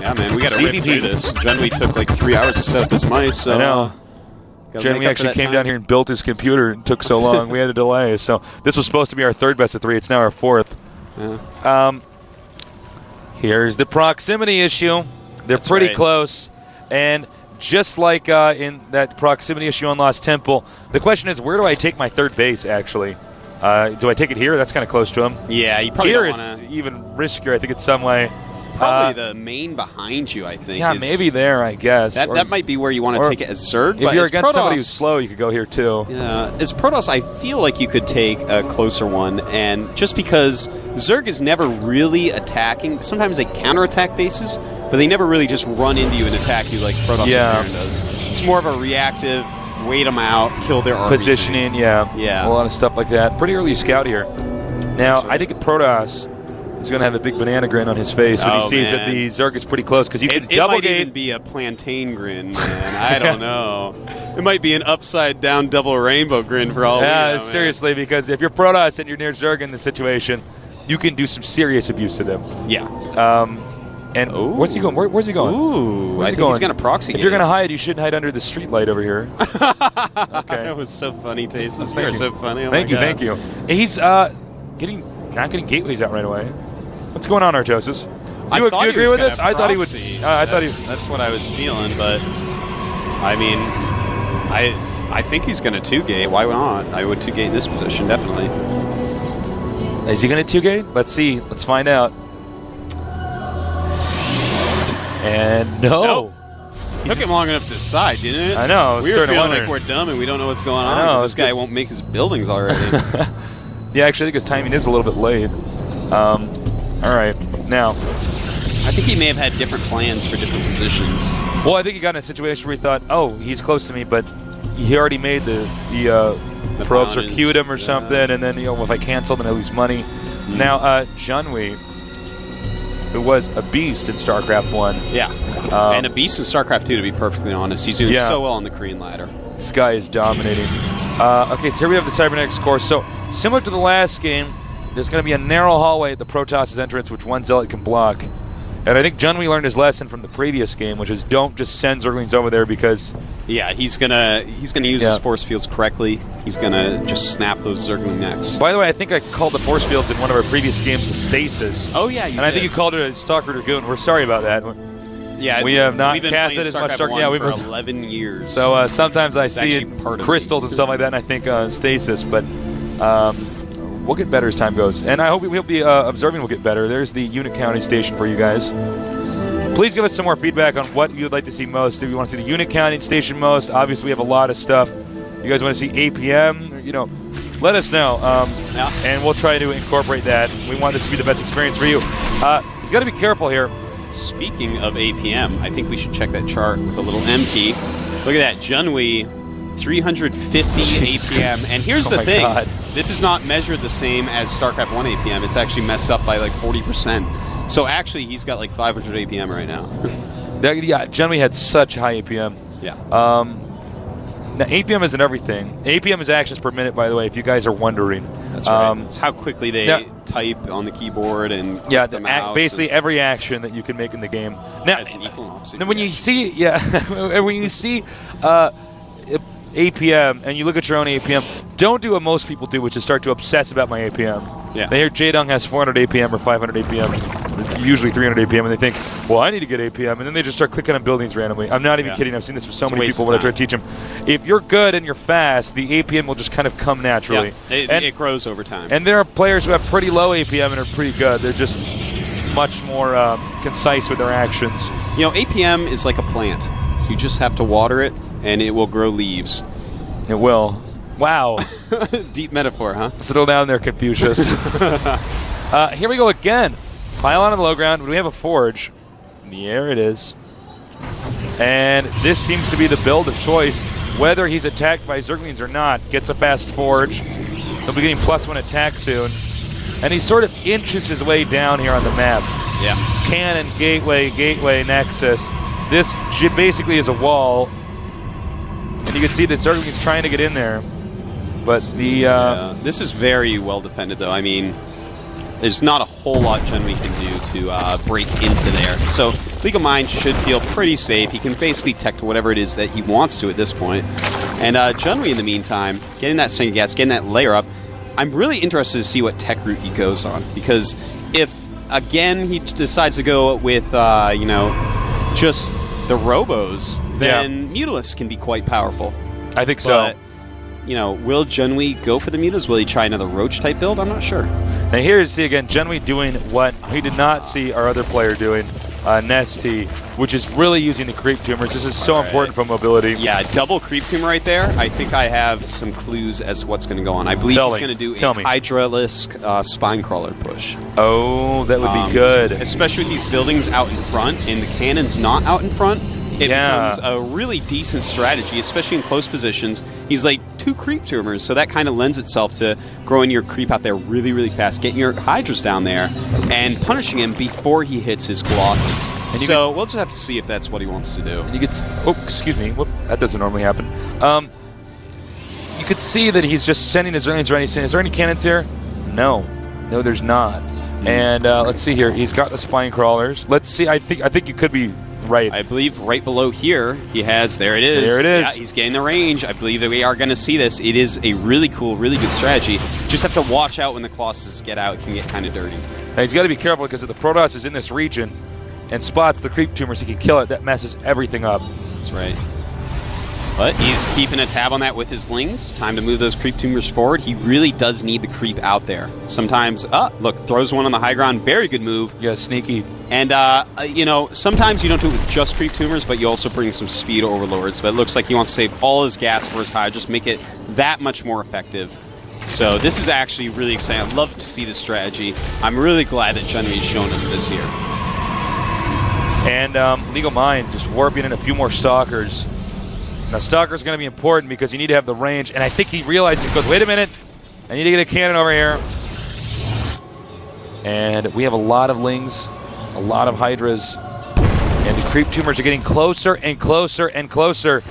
Yeah, man, we got to rip through this. Junwi took like 3 hours to set up his mice. So I know. Junwi actually came down here and built his computer. It took so long. We had a delay. So this was supposed to be our third best of 3. It's now our fourth. Yeah. Here's the proximity issue. They're pretty close. And just like in that proximity issue on Lost Temple, the question is, where do I take my third base, actually? Do I take it here? That's kind of close to him. Yeah, you probably here don't want to. Is even riskier, I think, in some way. Probably the main behind you, I think. Yeah, maybe there, I guess. That might be where you want to take it as Zerg. If you're against somebody who's slow, you could go here, too. Yeah. As Protoss, I feel like you could take a closer one, and just because Zerg is never really attacking. Sometimes they counterattack bases, but they never really just run into you and attack you like Protoss does. It's more of a reactive, wait them out, kill their army. Positioning, yeah. A lot of stuff like that. Pretty early scout here. Now, I think Protoss is going to have a big banana grin on his face when he sees that the Zerg is pretty close, because you can double might even be a plantain grin, man. I don't know. It might be an upside-down double rainbow grin for all we know, seriously, because if you're Protoss and you're near Zerg in the situation, you can do some serious abuse to them. Yeah. And what's he going? Where's he going? Ooh, I think he's going to proxy. If you're going to hide, you shouldn't hide under the street light over here. Okay. That was so funny, Tasis. You're so funny. Oh thank you. He's not getting gateways out right away. What's going on, Artosis? Do you agree with this? I thought he would. That's what I was feeling, but I mean, I think he's going to 2-gate. Why not? I would 2-gate in this position, definitely. Is he going to 2-gate? Let's see. Let's find out. And no. Nope. Took him long enough to decide, didn't it? I know. We were feeling like we're dumb and we don't know what's going on because this guy won't make his buildings already. Yeah, actually, I think his timing is a little bit late. All right, now. I think he may have had different plans for different positions. Well, I think he got in a situation where he thought, oh, he's close to me, but he already made the probes or queued him or something, and then if I cancel, then I lose money. Now, Junwi, who was a beast in StarCraft 1. Yeah, and a beast in StarCraft 2, to be perfectly honest. He's doing so well on the Korean ladder. This guy is dominating. Okay, so here we have the Cybernetics core. So, similar to the last game, there's going to be a narrow hallway at the Protoss' entrance, which one Zealot can block. And I think Junwi learned his lesson from the previous game, which is don't just send Zerglings over there because... Yeah, he's gonna use his force fields correctly. He's gonna just snap those Zergling necks. By the way, I think I called the force fields in one of our previous games a stasis. Oh yeah, I think you called it a Stalker Dragoon. We're sorry about that. Yeah, we have not casted as much Starcraft. Yeah, we've been 11 years. So sometimes I see crystals and stuff like that, and I think stasis, but we'll get better as time goes. And I hope we'll be observing will get better. There's the unit counting station for you guys. Please give us some more feedback on what you'd like to see most. Do you want to see the unit counting station most? Obviously, we have a lot of stuff. You guys want to see APM? Let us know, and we'll try to incorporate that. We want this to be the best experience for you. You got to be careful here. Speaking of APM, I think we should check that chart with a little M key. Look at that, Junwi, 350 APM. And here's the thing. God. This is not measured the same as StarCraft 1 APM. It's actually messed up by like 40%. So actually, he's got like 500 APM right now. Yeah, Junwi had such high APM. Yeah. Now, APM isn't everything. APM is actions per minute, by the way, if you guys are wondering. That's right. It's how quickly they type on the keyboard and click the mouse. Basically every action that you can make in the game. Now, it's an equal and opposite. When you see, when you see APM and you look at your own APM, don't do what most people do, which is start to obsess about my APM. Yeah. They hear Jaedong has 400 APM or 500 APM, usually 300 APM, and they think, well, I need to get APM, and then they just start clicking on buildings randomly. I'm not even kidding. I've seen this with so many people when I try to teach them. If you're good and you're fast, the APM will just kind of come naturally. Yeah, it grows over time. And there are players who have pretty low APM and are pretty good. They're just much more concise with their actions. You know, APM is like a plant. You just have to water it, and it will grow leaves. It will. Wow. Deep metaphor, huh? Settle down there, Confucius. Here we go again. Pylon on the low ground. We have a forge. There it is. And this seems to be the build of choice. Whether he's attacked by Zerglings or not, gets a fast forge. He'll be getting +1 attack soon. And he sort of inches his way down here on the map. Yeah. Cannon, gateway, nexus. This basically is a wall. And you can see the Zerglings trying to get in there. But this is very well defended, though. I mean, there's not a whole lot Junwi can do to break into there. So LegalMind should feel pretty safe. He can basically tech to whatever it is that he wants to at this point. And Junwi, in the meantime, getting that second gas, getting that layer up. I'm really interested to see what tech route he goes on, because if, again, he decides to go with, you know, just the Robos, then Mutalisk can be quite powerful. I think so. But, you know, will Junwi go for the Mutalisk? Will he try another Roach-type build? I'm not sure. Now here you see, again, Junwi doing what we did not see our other player doing, Nesty, which is really using the creep tumors. This is so important for mobility. Yeah, double creep tumor right there. I think I have some clues as to what's going to go on. I believe he's going to do a Hydralisk spine crawler push. Oh, that would be good. Especially with these buildings out in front and the cannons not out in front. It becomes a really decent strategy, especially in close positions. He's like 2 creep tumors, so that kind of lends itself to growing your creep out there really, really fast, getting your Hydras down there, and punishing him before he hits his Colossus. And so we'll just have to see if that's what he wants to do. And you could, oh, excuse me, whoop, that doesn't normally happen. You could see that he's just sending his earnings around. He's saying, is there any cannons here? No, there's not. And let's see here. He's got the spine crawlers. Let's see. I think you could be right. I believe right below here he has. There it is. There it is. Yeah, he's getting the range. I believe that we are going to see this. It is a really cool, really good strategy. Just have to watch out when the Colossus get out. It can get kind of dirty. Now he's got to be careful, because if the Protoss is in this region and spots the creep tumors, he can kill it. That messes everything up. That's right. But he's keeping a tab on that with his Lings. Time to move those creep tumors forward. He really does need the creep out there. Sometimes, look, throws one on the high ground. Very good move. Yeah, sneaky. And, you know, sometimes you don't do it with just creep tumors, but you also bring some speed overlords. But it looks like he wants to save all his gas for his high, just make it that much more effective. So this is actually really exciting. I'd love to see this strategy. I'm really glad that Junwi's shown us this here. And LegalMind just warping in a few more Stalkers. Now, Stalker's going to be important because you need to have the range, and I think he realizes, he goes, wait a minute, I need to get a cannon over here. And we have a lot of Lings, a lot of Hydras, and the creep tumors are getting closer and closer and closer.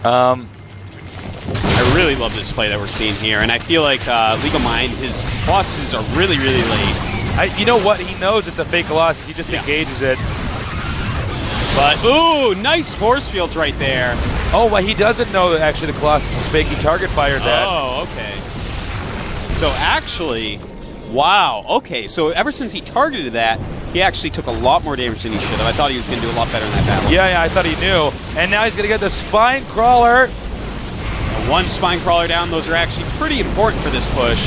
I really love this play that we're seeing here, and I feel like LegalMind, his Colossus are really, really late. You know what? He knows it's a fake Colossus. He just engages it. But, ooh, nice force fields right there. Oh, well, he doesn't know that actually the Colossus was fake. He target fired that. Oh, okay. So actually, wow. Okay, so ever since he targeted that, he actually took a lot more damage than he should have. I thought he was going to do a lot better in that battle. Yeah, I thought he knew. And now he's going to get the spine crawler. One spine crawler down. Those are actually pretty important for this push.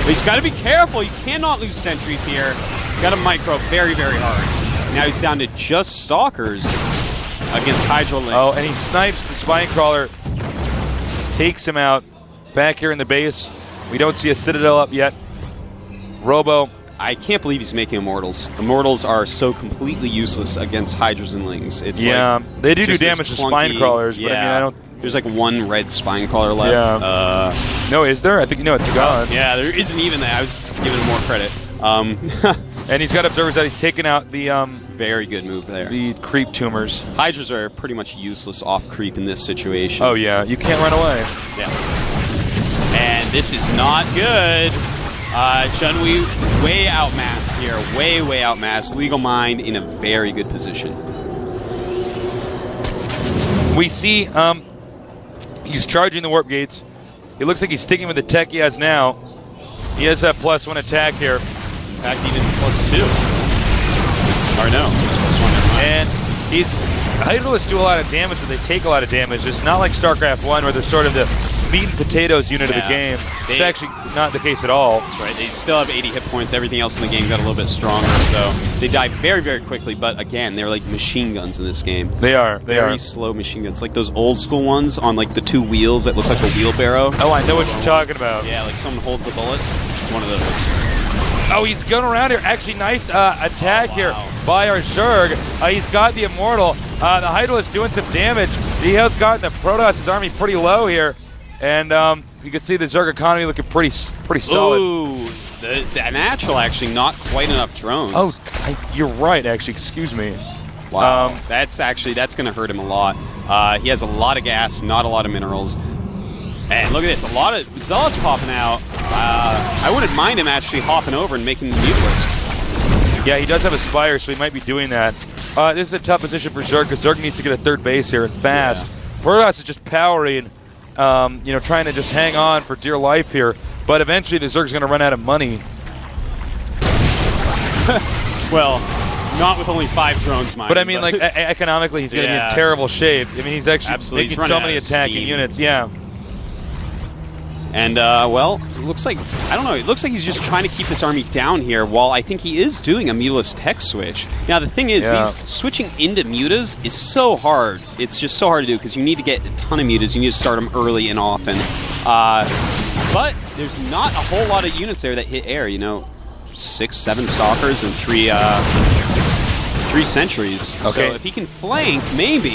But he's got to be careful. You cannot lose sentries here. Got to micro very, very hard. Now he's down to just Stalkers against Hydro Link. Oh, and he snipes the spine crawler. Takes him out. Back here in the base. We don't see a Citadel up yet. Robo. I can't believe he's making Immortals. Immortals are so completely useless against Hydras and Lings. It's like they do damage to spine crawlers, but I mean, I don't... There's like one red spine crawler left. Yeah. No, is there? I think, no, it's gone. Yeah, there isn't even that. I was giving him more credit. And he's got observers that he's taken out the... very good move there. The creep tumors. Hydras are pretty much useless off creep in this situation. Oh, yeah. You can't run away. Yeah. And this is not good. Junwi way outmassed here. Way outmassed. LegalMind in a very good position. We see he's charging the warp gates. It looks like he's sticking with the tech he has now. He has that +1 attack here. In fact, even +2. Or no, +1. And he's Hydralists do a lot of damage, but they take a lot of damage. It's not like Starcraft 1 where they're sort of the meat and potatoes unit of the game. It's actually not the case at all. That's right. They still have 80 hit points. Everything else in the game got a little bit stronger, so they die very, very quickly. But again, they're like machine guns in this game. They are. Very slow machine guns, like those old school ones on like the 2 wheels that look like a wheelbarrow. Oh, I know what you're talking about. Yeah, like someone holds the bullets. It's one of those. Oh, he's going around here. Actually, nice attack here by our Zerg. He's got the Immortal. The Hydralist doing some damage. He has gotten the Protoss' army pretty low here. And you can see the Zerg economy looking pretty solid. Ooh, the natural actually not quite enough drones. Oh, you're right, actually. Excuse me. Wow, that's going to hurt him a lot. He has a lot of gas, not a lot of minerals. And look at this, a lot of Zealots popping out. I wouldn't mind him actually hopping over and making the Mutalisks. Yeah, he does have a Spire, so he might be doing that. This is a tough position for Zerg, because Zerg needs to get a third base here and fast. Yeah. Protoss is just powering, trying to just hang on for dear life here. But eventually the Zerg's going to run out of money. Well, not with only 5 drones, mind. But I mean, like, economically, he's going to be in terrible shape. I mean, he's actually making so many attacking units. Yeah. And, well, it looks like, I don't know, it looks like he's just trying to keep this army down here, while I think he is doing a mutalist tech switch. Now, the thing is, switching into mutas is so hard. It's just so hard to do, because you need to get a ton of mutas. You need to start them early and often. But there's not a whole lot of units there that hit air, 6, 7 Stalkers and 3 sentries. Okay. So if he can flank, maybe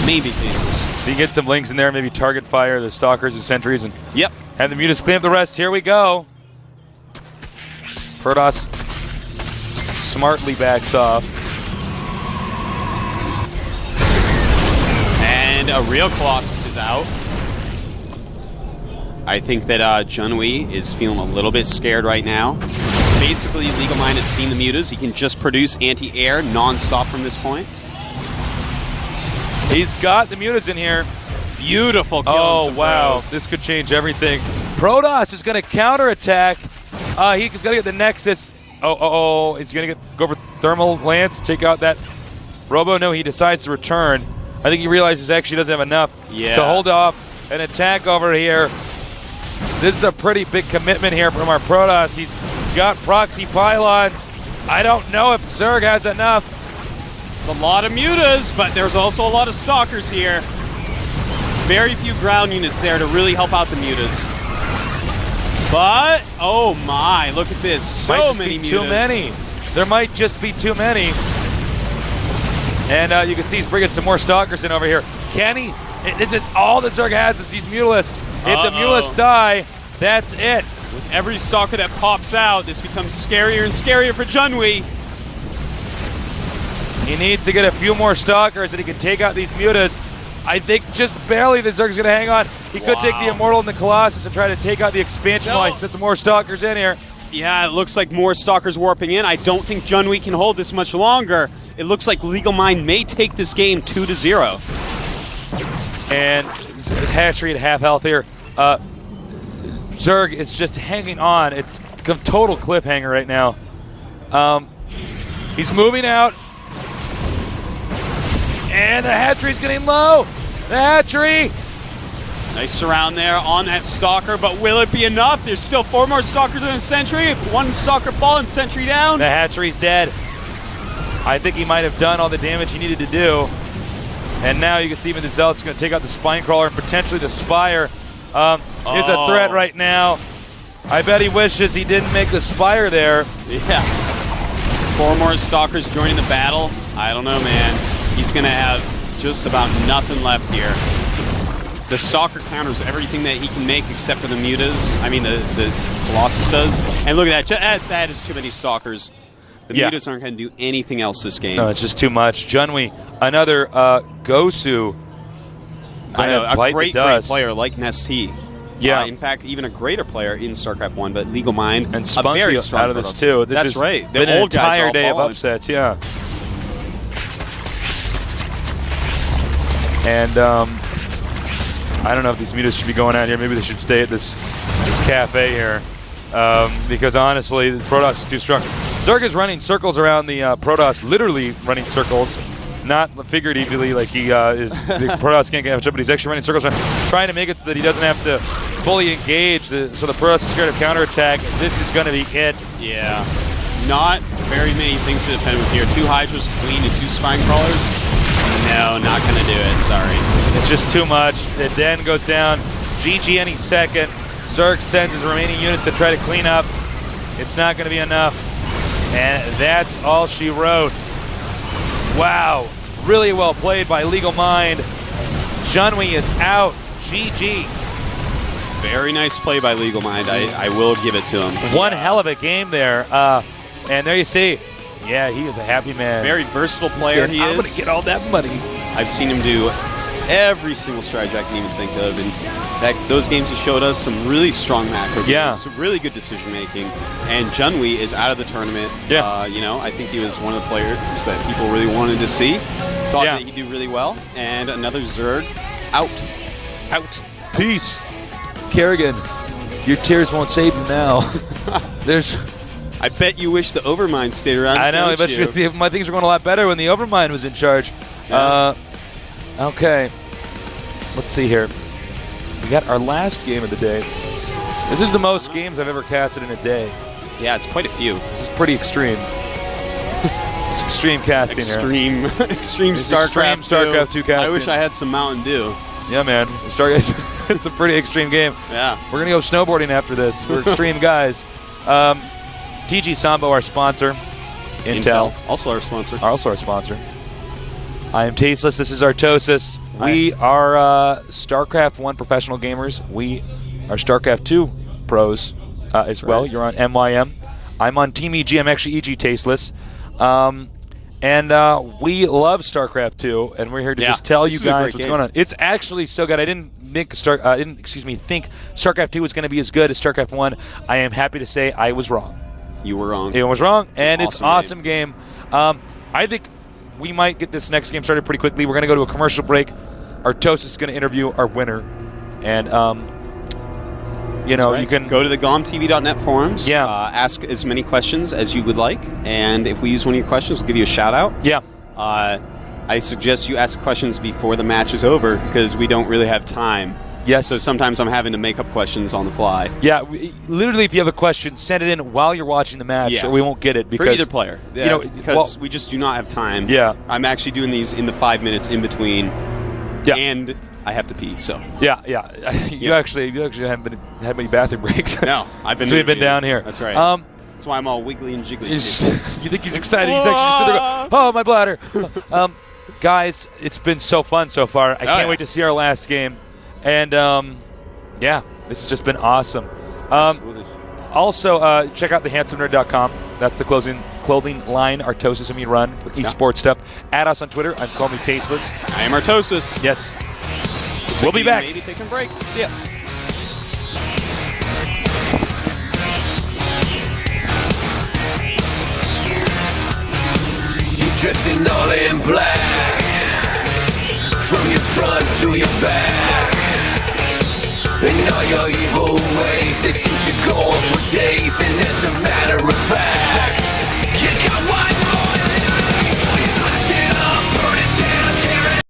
Jesus. If he gets some links in there, maybe target fire the Stalkers and sentries, and have the mutas clean up the rest. Here we go. Protoss smartly backs off. And a real Colossus is out. I think that Junwi is feeling a little bit scared right now. Basically, LegalMind has seen the mutas. He can just produce anti-air non-stop from this point. He's got the mutas in here. Beautiful kills. Oh, wow. This could change everything. Protoss is going to counterattack. He's going to get the Nexus. He's going to go for Thermal Lance, take out that Robo. No, he decides to return. I think he realizes actually doesn't have enough to hold off an attack over here. This is a pretty big commitment here from our Protoss. He's got proxy pylons. I don't know if Zerg has enough. It's a lot of mutas, but there's also a lot of Stalkers here. Very few ground units there to really help out the mutas. But, oh my, look at this. So many mutas. Too many. There might just be too many. And you can see he's bringing some more Stalkers in over here. Can he? This is all that Zerg has is these Mutalisks. If the Mutalisks die, that's it. With every Stalker that pops out, this becomes scarier and scarier for Junwi. He needs to get a few more Stalkers and he can take out these mutas. I think just barely the Zerg's going to hang on. He could take the Immortal and the Colossus and try to take out the expansion while he sets some more Stalkers in here. Yeah, it looks like more Stalkers warping in. I don't think Junwi can hold this much longer. It looks like LegalMind may take this game 2-0. And Hatchery at half health here. Zerg is just hanging on. It's a total cliffhanger right now. He's moving out. And the Hatchery's getting low. The Hatchery. Nice surround there on that Stalker, but will it be enough? There's still 4 more Stalkers in the Sentry. 1 Stalker falling, Sentry down. The Hatchery's dead. I think he might have done all the damage he needed to do. And now you can see even the Zealot's going to take out the Spinecrawler and potentially the Spire. Is a threat right now. I bet he wishes he didn't make the Spire there. Yeah. 4 more Stalkers joining the battle. I don't know, man. He's going to have just about nothing left here. The Stalker counters everything that he can make except for the mutas. I mean, the Colossus does. And look at that. That is too many Stalkers. The mutas aren't going to do anything else this game. No, it's just too much. Junwi, another Gosu. I know, a great player like Nestea. Yeah. In fact, even a greater player in StarCraft 1, but LegalMind, and Spunky a very strong out of this too. That's right. The old entire day of upsets, yeah. And I don't know if these mutas should be going out here. Maybe they should stay at this cafe here. Because honestly, the Protoss is too strong. Zerg is running circles around the Protoss, literally running circles. Not figuratively, like he is. The Protoss can't catch up, but he's actually running circles around, trying to make it so that he doesn't have to fully engage. So the Protoss is scared of counterattack. This is going to be it. Yeah. Not very many things to defend with here. 2 Hydras, Queen, and 2 Spinecrawlers. No, not going to do it. Sorry. It's just too much. The Den goes down. GG any second. Zerg sends his remaining units to try to clean up. It's not going to be enough. And that's all she wrote. Wow. Really well played by LegalMind. Junwi is out. GG. Very nice play by LegalMind. I will give it to him. One hell of a game there. And there you see. Yeah, he is a happy man. Very versatile player he is. I'm going to get all that money. I've seen him do every single strategy I can even think of. And those games have showed us some really strong macro Yeah. some really good decision making. And Junwi is out of the tournament. Yeah. You know, I think he was one of the players that people really wanted to see. Thought Yeah. that he'd do really well. And another Zerg out. Peace. Kerrigan, your tears won't save you now. There's... I bet you wish the Overmind stayed around. I know. I bet you my things were going a lot better when the Overmind was in charge. Yeah. Okay. Let's see here. We got our last game of the day. This is the most games I've ever casted in a day. Yeah, it's quite a few. This is pretty extreme. It's extreme casting extreme Starcraft, Starcraft 2 casting. I wish I had some Mountain Dew. Yeah, man. Starcraft. It's a pretty extreme game. Yeah. We're going to go snowboarding after this. We're extreme guys. TG Sambo, our sponsor. Intel. Also our sponsor. Also our sponsor. I am Tasteless. This is Artosis. We are StarCraft 1 professional gamers. We are StarCraft 2 pros as well. You're on MYM. I'm on Team EG. I'm actually EG Tasteless. And we love StarCraft 2, and we're here to just tell you guys what's going on. It's actually so good. I didn't think StarCraft 2 was going to be as good as StarCraft 1. I am happy to say I was wrong. You were wrong. It was wrong, and it's an awesome game. I think we might get this next game started pretty quickly. We're going to go to a commercial break. Artosis is going to interview our winner, and you know, you can go to the GOMTV.net forums. Yeah. Ask as many questions as you would like, and if we use one of your questions, we'll give you a shout out. Yeah. I suggest you ask questions before the match is over because we don't really have time. Yes. So sometimes I'm having to make up questions on the fly. Yeah. Literally, if you have a question, send it in while you're watching the match, or we won't get it because for either player. Yeah, you know, because we just do not have time. Yeah. I'm actually doing these in the 5 minutes in between. Yeah. And I have to pee. So. Yeah. You actually haven't had many bathroom breaks. No, I've been. Since we've been down here. That's right. That's why I'm all wiggly and jiggly. You think he's excited? He's actually just sitting there going, "Oh, my bladder." Guys, it's been so fun so far. I can't wait to see our last game. And, yeah, this has just been awesome. Absolutely. Also, check out thehandsomenerd.com. That's the clothing line Artosis and me run for esports stuff. Add us on Twitter. I'm Call Me Tasteless. I am Artosis. Yes. We'll be back. Maybe taking a break. See ya. Dressing all in black, from your front to your back, and all your evil ways, they seem to go on for days and